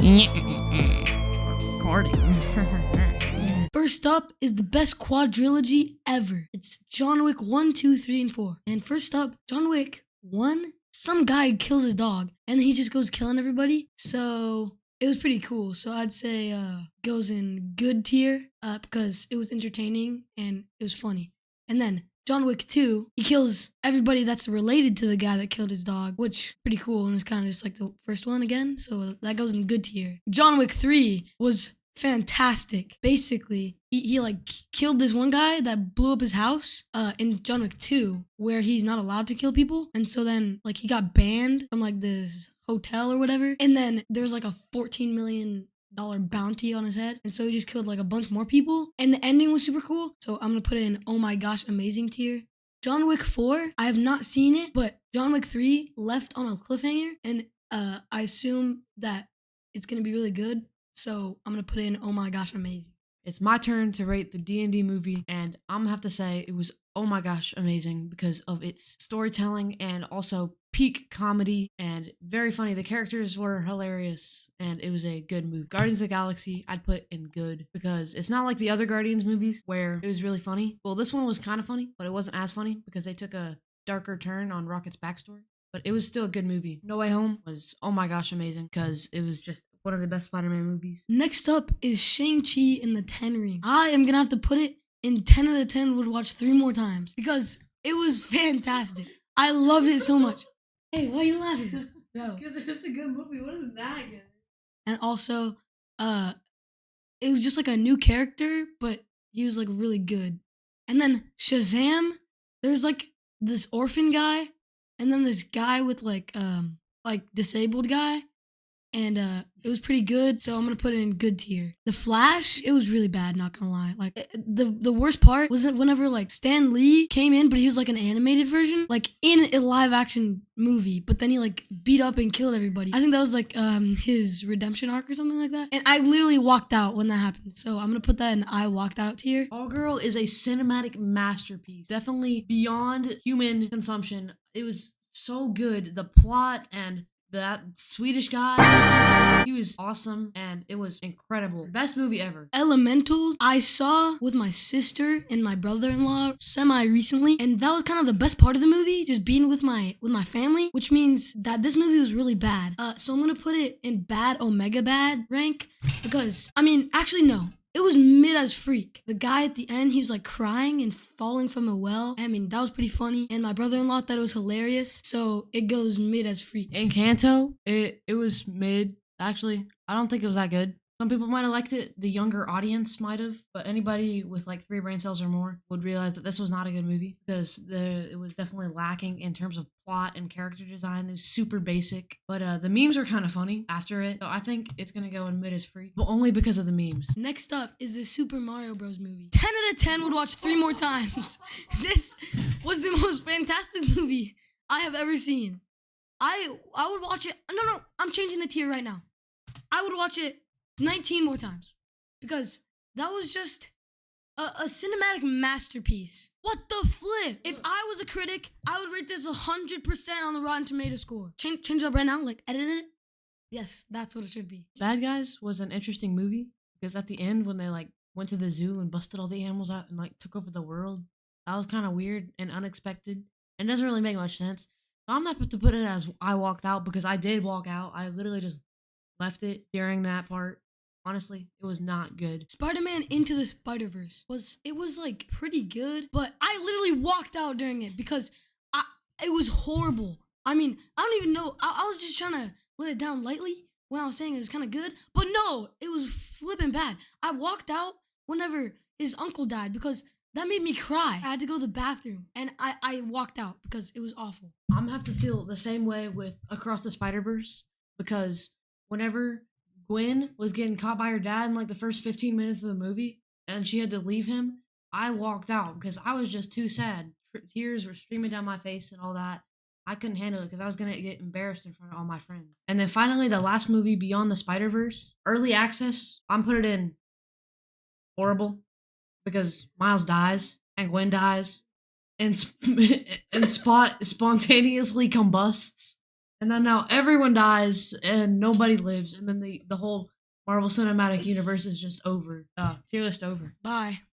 Recording. First up is the best quadrilogy ever. It's John Wick 1, 2, 3, and 4. And first up, John Wick 1, some guy kills his dog and he just goes killing everybody. So it was pretty cool. So I'd say goes in good tier because it was entertaining and it was funny. And then John Wick 2, he kills everybody that's related to the guy that killed his dog, which pretty cool and it's kind of just like the first one again. So that goes in good tier. John Wick 3 was fantastic. Basically, he like killed this one guy that blew up his house in John Wick 2, where he's not allowed to kill people. And so then like he got banned from like this hotel or whatever. And then there's like a $14 million bounty on his head, and so he just killed like a bunch more people, and the ending was super cool. So I'm gonna put it in oh my gosh amazing tier. John Wick 4, I have not seen it, but John Wick 3 left on a cliffhanger, and I assume that it's gonna be really good, so I'm gonna put it in oh my gosh amazing. It's my turn to rate the D&D movie, and I'm gonna have to say it was oh my gosh amazing because of its storytelling and also peak comedy and very funny. The characters were hilarious and it was a good movie. Guardians of the Galaxy, I'd put in good because it's not like the other Guardians movies where it was really funny. Well, this one was kind of funny, but it wasn't as funny because they took a darker turn on Rocket's backstory. But it was still a good movie. No Way Home was oh my gosh amazing because it was just one of the best Spider-Man movies. Next up is Shang Chi and the 10 Ring. I am gonna have to put it in 10 out of 10. Would watch 3 more times because it was fantastic. I loved it so much. Hey, why are you laughing? Because it was a good movie. What is that good? And also, it was just like a new character, but he was like really good. And then Shazam, there's like this orphan guy, and then this guy with like disabled guy, and it was pretty good. So I'm gonna put it in good tier. The Flash, it was really bad, not gonna lie. Like the worst part was that whenever like Stan Lee came in, but he was like an animated version, like in a live action movie, but then he like beat up and killed everybody. I think that was like his redemption arc or something like that. And I literally walked out when that happened. So I'm gonna put that in I walked out tier. All Girl is a cinematic masterpiece, definitely beyond human consumption. It was so good. The plot and that Swedish guy, he was awesome and it was incredible. Best movie ever. Elemental, I saw with my sister and my brother-in-law semi-recently, and that was kind of the best part of the movie, just being with my family, which means that this movie was really bad. So I'm gonna put it in bad, omega bad rank, because, I mean, actually no. It was mid as freak. The guy at the end, he was like crying and falling from a well. I mean, that was pretty funny. And my brother-in-law thought it was hilarious. So it goes mid as freak. Encanto, it was mid. Actually, I don't think it was that good. Some people might have liked it. The younger audience might have. But anybody with like 3 brain cells or more would realize that this was not a good movie because it was definitely lacking in terms of plot and character design. It was super basic. But the memes were kind of funny after it. So I think it's going to go in mid as freak. But only because of the memes. Next up is the Super Mario Bros. Movie. 10 out of 10 would watch 3 more times. This was the most fantastic movie I have ever seen. I would watch it. No, I'm changing the tier right now. I would watch it 19 more times because that was just a cinematic masterpiece. What the flip? If I was a critic, I would rate this 100% on the Rotten Tomato score. Change it up right now, like edit it. Yes, that's what it should be. Bad Guys was an interesting movie because at the end when they like went to the zoo and busted all the animals out and like took over the world, that was kind of weird and unexpected and doesn't really make much sense. So I'm not to put it as I walked out because I did walk out. I literally just left it during that part. Honestly, it was not good. Spider-Man Into the Spider-Verse was like pretty good, but I literally walked out during it because it was horrible. I mean, I don't even know. I was just trying to let it down lightly when I was saying it was kind of good, but no, it was flipping bad. I walked out whenever his uncle died because that made me cry. I had to go to the bathroom and I walked out because it was awful. I'm gonna have to feel the same way with Across the Spider-Verse because whenever Gwen was getting caught by her dad in like the first 15 minutes of the movie and she had to leave him, I walked out because I was just too sad. Tears were streaming down my face and all that. I couldn't handle it because I was going to get embarrassed in front of all my friends. And then finally, the last movie, Beyond the Spider-Verse, early access, I'm putting it in horrible because Miles dies and Gwen dies and Spot spontaneously combusts. And then now everyone dies and nobody lives, and then the whole Marvel Cinematic Universe is just over. Tier list over. Bye.